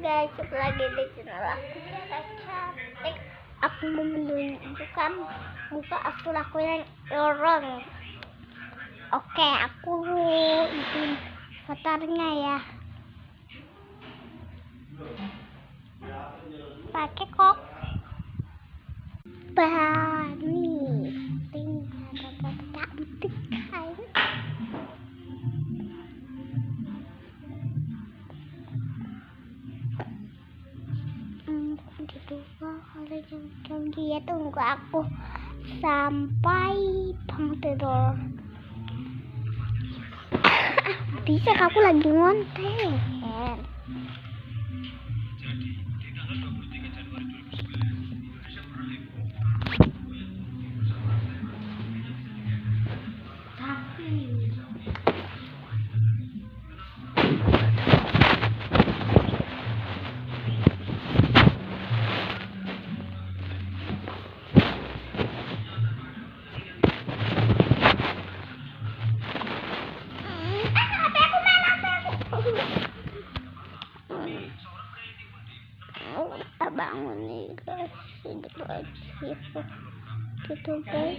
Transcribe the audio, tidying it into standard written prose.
guys, lagi di channel aku cantik. Aku mau menunjukkan muka aku yang orang. Oke, aku bikin avatarnya ya. Pakai kok Bani tinggal cantik kan. Kalau dia tunggu aku sampai bangun tidur. Bisa aku lagi ngonten. Udah bangun nih guys, gitu guys.